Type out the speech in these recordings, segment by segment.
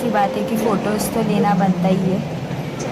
सी बात है कि फ़ोटोज़ तो लेना बनता ही है।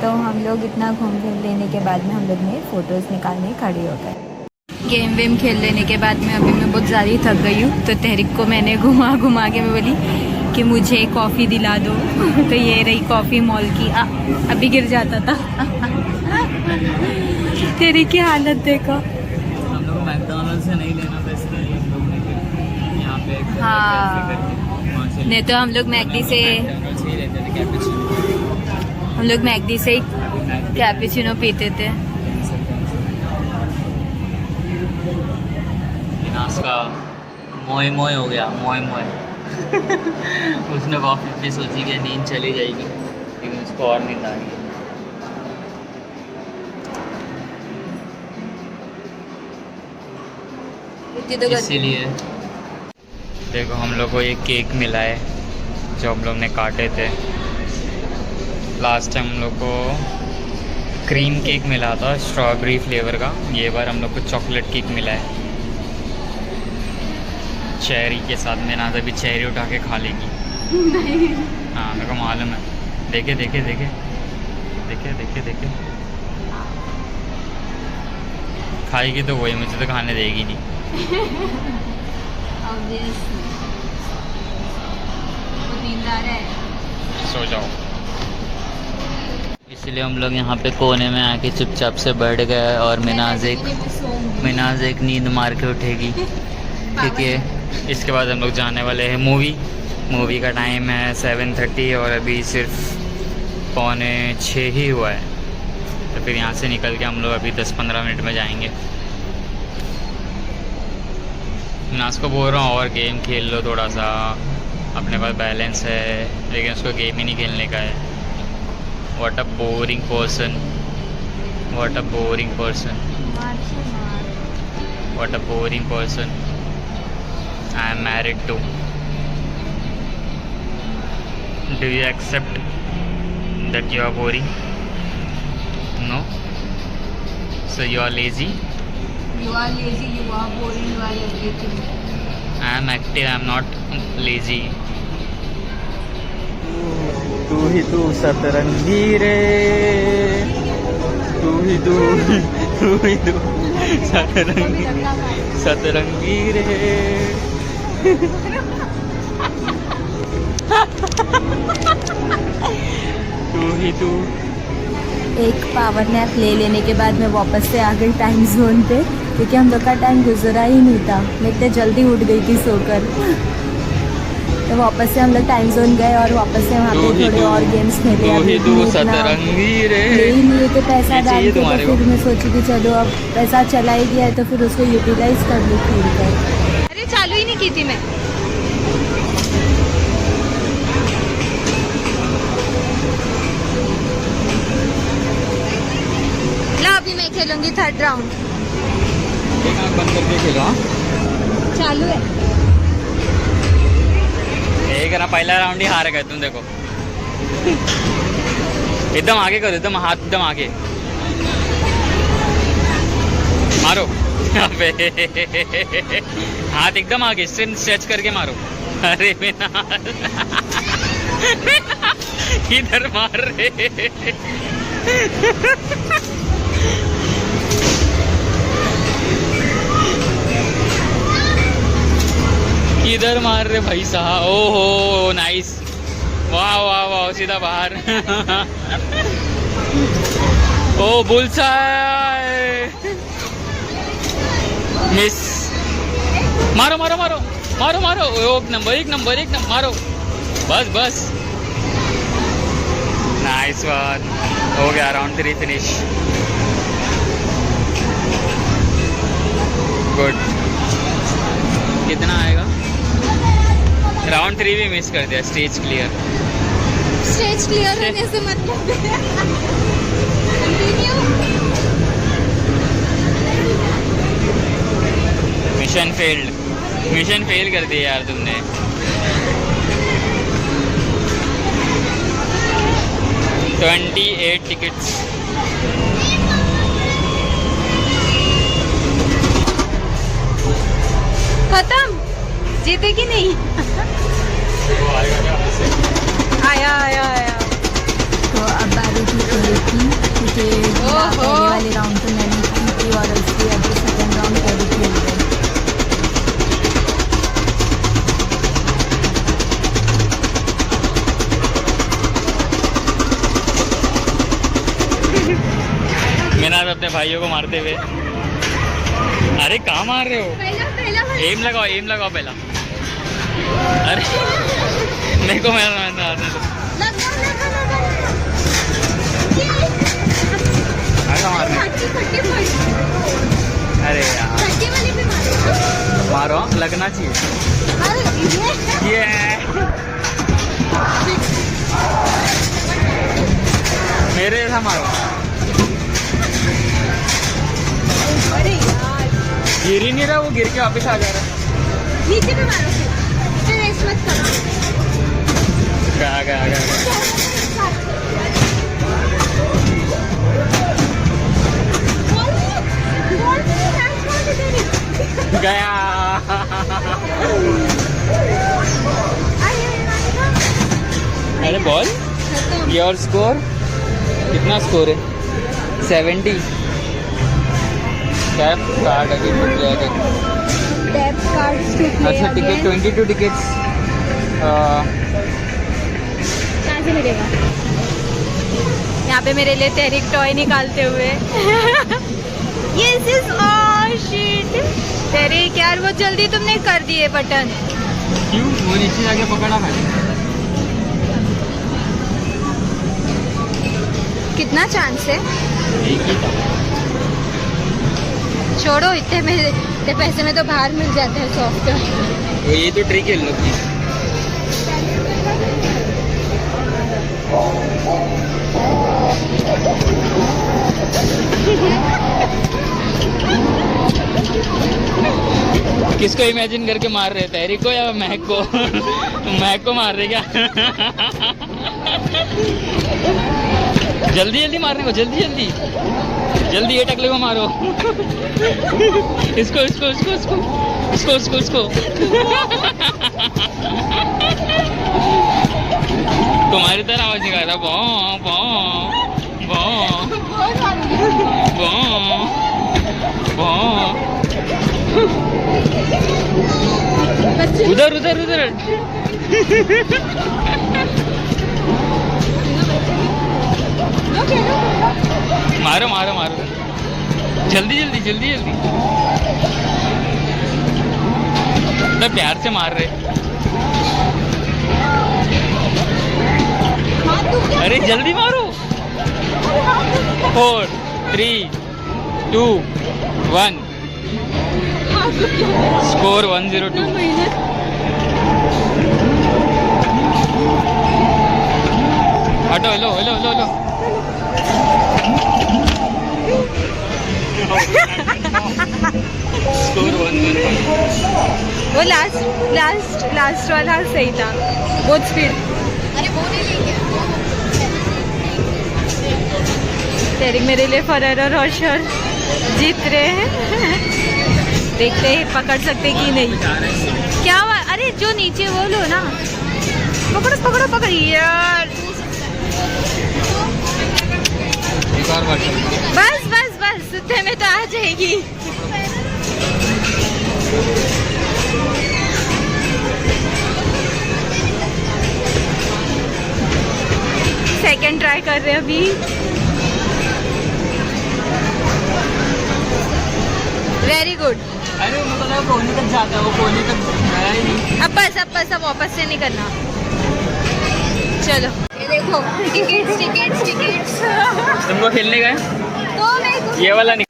तो हम लोग इतना घूम फिर लेने के बाद में हम लोग ने फ़ोटोज़ निकालने खड़े हो गए। गेम वेम खेल लेने के बाद में अभी मैं बहुत ज़्यादा थक गई हूँ, तो तहरीक को मैंने घुमा घुमा के मैं बोली कि मुझे कॉफ़ी दिला दो। तो ये रही कॉफ़ी मॉल की। अभी गिर जाता था। तेरी की हालत देखो। हम लोग मैकडॉनल्ड्स से नहीं लेना था, इसलिए हम लोग ने यहाँ पे हाँ, नहीं तो हम लोग मैकडी से ही कैपुचिनो पीते थे। नाश्ता मोए मोए हो गया, मोए मोए। उसने कॉफी पे सोची कि नींद चली जाएगी, लेकिन उसको और नींद आ गई। इसीलिए देखो हम लोग को ये केक मिला है जो हम लोग ने काटे थे। लास्ट टाइम हम लोग को क्रीम केक मिला था स्ट्रॉबेरी फ्लेवर का, ये बार हम लोग को चॉकलेट केक मिला है चेरी के साथ। मैं ना अभी चेरी उठा के खा लेगी। हाँ मेरे को मालूम है। देखे देखे देखे देखे देखे देखे खाएगी तो वही, मुझे तो खाने देगी नहीं। सो जाओ। इसलिए हम लोग यहाँ पे कोने में आके चुपचाप से बैठ गए और मिनाज एक नींद मार के उठेगी, क्योंकि इसके बाद हम लोग जाने वाले हैं मूवी का टाइम है 7:30 और अभी सिर्फ 5:45 ही हुआ है। तो फिर यहाँ से निकल के हम लोग अभी 10-15 मिनट में जाएंगे। नाज को बोल रहा हूँ और गेम खेल लो थोड़ा सा, अपने पास बैलेंस है, लेकिन उसको गेम ही नहीं खेलने का है। What a boring person, what a boring person, what a boring person. I am married too. Do you accept that you are boring? No? So you are lazy? You are lazy, you are boring, you are everything. I am active, I am not lazy. तू ही तू सतरंगी रे, तू ही तू सतरंगी रे। तू ही तू। एक पावर नैप ले लेने के बाद मैं वापस से आ गई टाइम जोन पे, क्योंकि हम लोग का टाइम गुजरा ही नहीं था। मैं इतने जल्दी उठ गई थी सोकर। तो वापस से हम लोग टाइम जोन गए और वापस से वहाँ पे थोड़े और गेम्स खेले। अभी सतरंगी रे ले ही लिए थे पैसा डाल के, तो फिर मैं सोची कि चलो अब पैसा चला ही गया है तो फिर उसको यूटिलाइज कर लूँ खेल कर। अरे चालू ही नहीं की थी मैं। ला अभी मैं खेलूंगी 3rd राउंड। एक आंख बंद करके खेलो। चालू है। एक ना पहला राउंड ही हार गए तुम, देखो। एकदम आगे करो, एकदम हाथ एकदम आगे मारो। अबे हाथ एकदम आगे स्ट्रेच करके मारो। अरे मेरा इधर मार रहे। इधर मार रहे भाई साहब। ओहो नाइस, वाह वाह वाह, सीधा बाहर। ओ बुलसाई, मिस। मारो मारो मारो मारो मारो, एक नंबर मारो। बस बस, नाइस वन। हो गया राउंड 3 फिनिश। गुड। कितना आएगा? राउंड 3 भी मिस कर दिया। स्टेज क्लियर होने से मतलब मिशन फेल कर दिया यार तुमने। $28 टिकट्स। खत्म, जीते कि नहीं? वो आएगा क्या? आया कि पहले वाले राउंड तो मैंने की थी और उसके अभी सेकेंड राउंड कैरी खेल रहे। मैंने अपने भाइयों को मारते हुए। अरे कहाँ मार रहे हो? एम लगाओ पहला। अरे मेरे को मारना आने दो। अरे यार मारो, लगना चाहिए ये। मेरे जैसा मारो। गिर ही नहीं रहा, वो गिर के वापस आ जा रहा है। नीचे पे मारो, फिर रेस मत करो। गया अरे बॉल। योर स्कोर कितना? स्कोर है 70। टैप कार्ड अभी to play again. Tap card to play. अच्छा टिकट 22 टिकट्स कहाँ से मिलेगा? यहाँ पे मेरे लिए तेरिक टॉय निकालते हुए। Yes is oh shit। तेरिक यार वो जल्दी तुमने कर दिए बटन। क्यों? वो नीचे जाके पकड़ा मैंने। कितना चांस है? एक ही था। छोड़ो, इतने पैसे में तो बाहर मिल जाते हैं सॉफ्ट। ये तो ट्रिक है लोग की। किसको इमेजिन करके मार रहे थे? एरिक को या महक को? महक को मार रहे क्या? जल्दी जल्दी मारने को, जल्दी ये टकले को मारो। इसको तुम्हारी तरह आवाज निकाल रहा। बॉ उधर मारो जल्दी तो प्यार से मार रहे। अरे जल्दी मारो। 4 3 2 1 स्कोर 102। हटो, हेलो स्कोर 101। वो लास्ट वाला सही था, बहुत स्पीड। अरे वो नहीं लेंगे। तेरिक मेरे लिए फरार और रोशन जीत रहे हैं। देखते हैं पकड़ सकते कि नहीं। क्या हुआ? अरे जो नीचे वो लो ना। पकड़ो यार। बस सुते में तो आ जाएगी। सेकंड ट्राई कर रहे हैं अभी। Very good. अरे मतलब कोने तक जाता है, वो कोने तक गया ही नहीं। अब बस वापस से नहीं करना। चलो ये देखो, टिकट्स। तुमको खेलने गए? तो मेरे को ये वाला नहीं।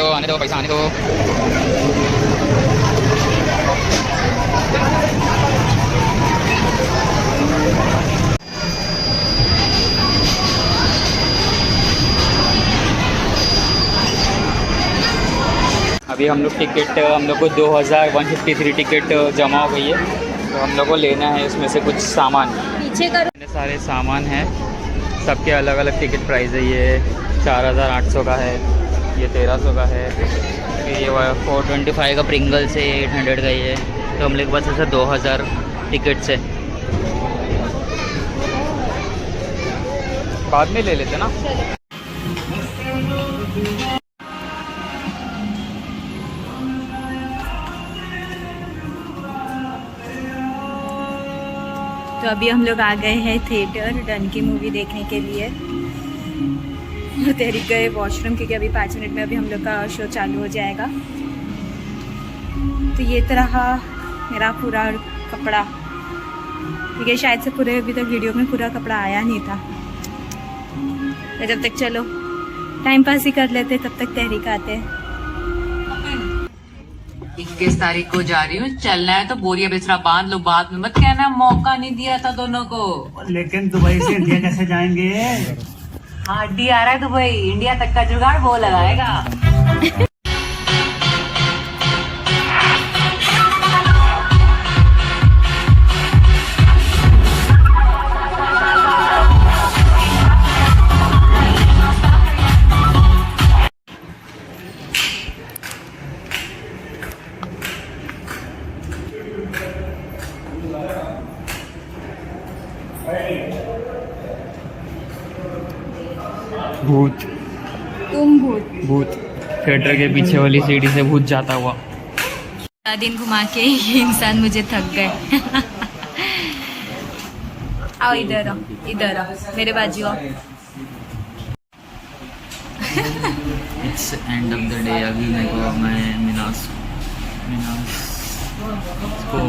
आने दो पैसा आने दो। अभी हम लोग को 2153 टिकट जमा हो गई है, तो हम लोग को लेना है इसमें से कुछ सामान। पीछे करो। इतने सारे सामान हैं, सबके अलग अलग टिकट प्राइस है। ये 4800 का है, ये 1300 का है, फिर ये 425 का प्रिंगल्स है, 800 का ये। तो हम लोग के पास ऐसा 2000 टिकट्स है। बाद में ले लेते ना। तो अभी हम लोग आ गए हैं थिएटर डन की मूवी देखने के लिए। और तेरी गए वॉशरूम, क्योंकि अभी 5 मिनट में अभी हम लोग का शो चालू हो जाएगा। तो ये तरह मेरा पूरा कपड़ा, क्योंकि शायद से पूरे अभी तक वीडियो में पूरा कपड़ा आया नहीं था। तो जब तक चलो टाइम पास ही कर लेते, तब तक तहरीक आते हैं। 21 तारीख को जा रही हूँ, चलना है तो बोरिया बिस्तरा बांध लो, बाद में मत कहना मौका नहीं दिया था दोनों को। लेकिन दुबई से इंडिया कैसे जाएंगे? हाँ डी आ रहा है दुबई, इंडिया तक का जुगाड़ वो लगाएगा। भूत तुम भूत भूत थिएटर के पीछे वाली सीढ़ी से भूत जाता हुआ। सारा दिन घुमा के ये इंसान मुझे थक गए। आओ इधर आओ, इधर आओ, मेरे बाजू आओ। It's end of the day. अभी मेरे को मैं मिनास को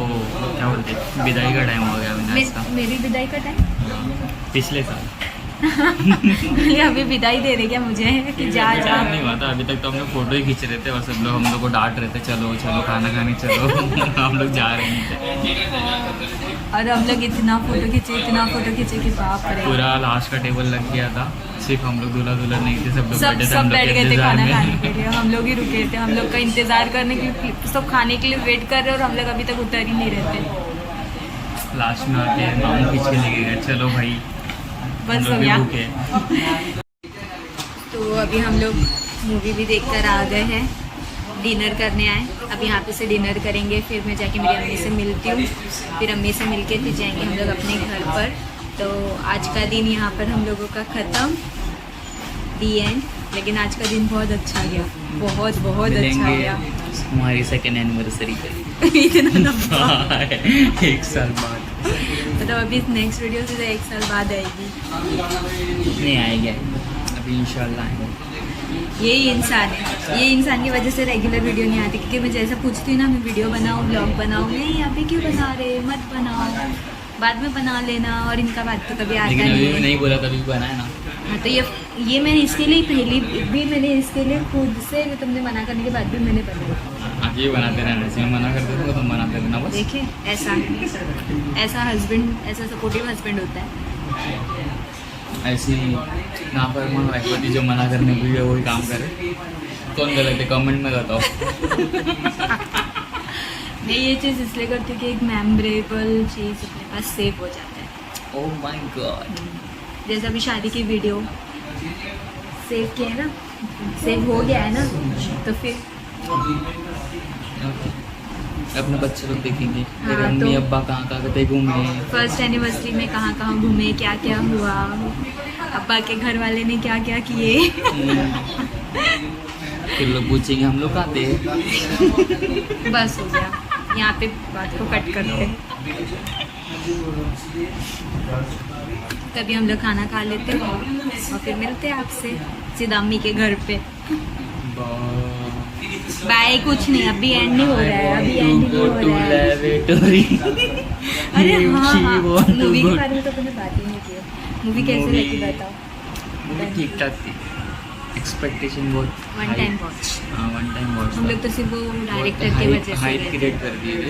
क्या बोलते, विदाई का टाइम हो गया मिनास का। मेरी विदाई का टाइम पिछले साल। ये अभी विदाई दे रहे क्या मुझे कि जा जा? टाइम नहीं हुआ था अभी तक, तो हम लोग फोटो ही खींच रहे थे बस। हम लोग को डांट रहे थे, चलो चलो खाना खाने चलो। हम लोग जा रहे नहीं थे। और हम लोग इतना फोटो खींचे कि बाप रे। पूरा लास्ट का टेबल लग गया था, सिर्फ हम लोग दूल्हा दुल्हन नहीं थे, सब लोग बैठे थे। सब हम लोग बैठ के गए थे इंतजार खाना में। खाने के लिए। हम लोग ही रुके थे, हम लोग का इंतजार करने के लिए, सब खाने के लिए वेट कर रहे, और हम लोग अभी तक उतर ही नहीं रहते। लास्ट में आके मामू खींच के लेके गए, चलो भाई बस हो गया। तो अभी हम लोग मूवी भी देखकर आ गए हैं, डिनर करने आए। अब यहाँ पे से डिनर करेंगे, फिर मैं जाके मेरी अम्मी से मिलती हूँ, फिर अम्मी से मिलके फिर जाएंगे हम लोग अपने घर पर। तो आज का दिन यहाँ पर हम लोगों का ख़त्म, दी एंड। लेकिन आज का दिन बहुत अच्छा गया, बहुत बहुत अच्छा गया। हमारी सेकेंड एनिवर्सरी पे इतना लंबा। 1 साल बाद। मतलब अभी नेक्स्ट वीडियो से 1 साल बाद आएगी। नहीं आएगी, अभी इंशाल्लाह आएगी। यही इंसान है, ये इंसान की वजह से रेगुलर वीडियो नहीं आती, क्योंकि मैं जैसा पूछती हूँ ना, मैं वीडियो बनाऊँ, ब्लॉग बनाऊँ, नहीं अभी क्यों बना रहे, मत बनाओ, बाद में बना लेना। और इनका बात तो कभी आता लेकिन नहीं अभी है। नहीं बोला, तभी बनाया ना। हाँ, तो ये मैंने इसके लिए पहली भी, मैंने इसके लिए खुद से, तुमने मना करने के बाद भी मैंने बनाया। आगे बनाते रहना, जैसे मैं मना करते थे तुम बनाते रहना बस। देखे ऐसा हस्बैंड, ऐसा सपोर्टिव हस्बैंड होता है। ऐसी ना पर मन जो मना करने के लिए वही काम करे। कौन गलत है, कमेंट में बताओ। मैं ये चीज़ इसलिए करती हूँ कि एक मेमोरेबल चीज़ अपने पास सेव हो जाता है। Oh my God. जैसे अभी शादी की वीडियो सेव किया है ना, सेव हो गया है ना, तो फिर अपने बच्चे लोग देखेंगे हाँ, तेरे मम्मी तो- अब्बा कहाँ कहाँ गए घूमने। फर्स्ट एनिवर्सरी में कहाँ कहाँ घूमे, क्या क्या हुआ, अब्बा के घर वाले ने क्या क्या किए। फिर लोग पूछेंगे हम लोग कहाँ थे। बस हो गया, यहाँ पे बात को कट करते हैं। तभी हम लोग खाना खा लेते हैं और फिर मिलते हैं आपसे सीधा अम्मी के घर पे। बाय। कुछ नहीं, अभी एंड नहीं हो रहा है, अभी एंड नहीं हो रहा है। अरे हाँ, मूवी के बारे में तो मैंने बात ही नहीं की। मूवी कैसे लगी बताओ। ठीक ठाक थी, एक्सपेक्टेशन बहुत one time watch. One time watch. हम लोग तो सिर्फ वो डायरेक्टर की वजह से हाइप गए थे। क्रिएट कर दिए थे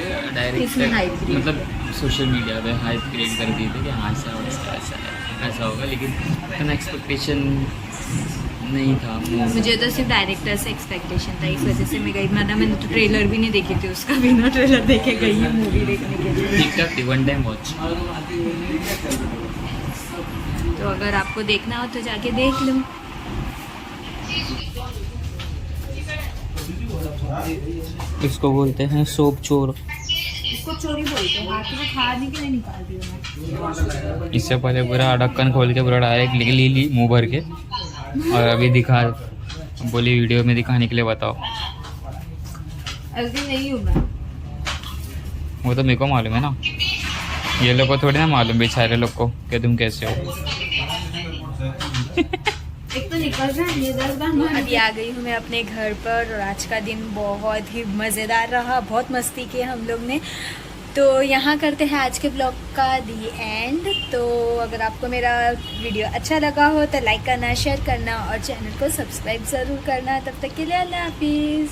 किसने hype डायरेक्टर, create मतलब सोशल मीडिया पे हाइप क्रिएट कर दिए थे कि हाँ ऐसा वैसा ऐसा है ऐसा होगा, लेकिन इतना एक्सपेक्टेशन नहीं था मुझे तो सिर्फ डायरेक्टर से एक्सपेक्टेशन था, इस वजह से मैं गई। मैंने तो ट्रेलर भी नहीं देखी थी उसका, बिना ट्रेलर देखे गई हूँ मूवी देखने के लिए। ठीक ठाक थी, वन टाइम वॉच। तो अगर आपको देखना हो तो जाके देख लो। इसको बोलते हैं सोप चोर। इसको चोरी बोलते हैं, हाथ में खाने के लिए निकाल दी मैं। इससे पहले पूरा ढक्कन खोल के पूरा डायरेक्ट ली मुंह भर के, और अभी दिखा बोली वीडियो में दिखाने के लिए बताओ। ऐसी नहीं हूँ मैं। वो तो मेरे को मालूम है ना, ये लोग को थोड़ी ना मालूम बेचारे लोग को कि तुम कैसे हो। एक तो निकल रहा है ये 10 बार। अभी आ गई हूँ मैं अपने घर पर, और आज का दिन बहुत ही मज़ेदार रहा, बहुत मस्ती की हम लोग ने। तो यहाँ करते हैं आज के ब्लॉग का दी एंड। तो अगर आपको मेरा वीडियो अच्छा लगा हो तो लाइक करना, शेयर करना और चैनल को सब्सक्राइब ज़रूर करना। तब तक के लिए अल्लाह हाफिज़।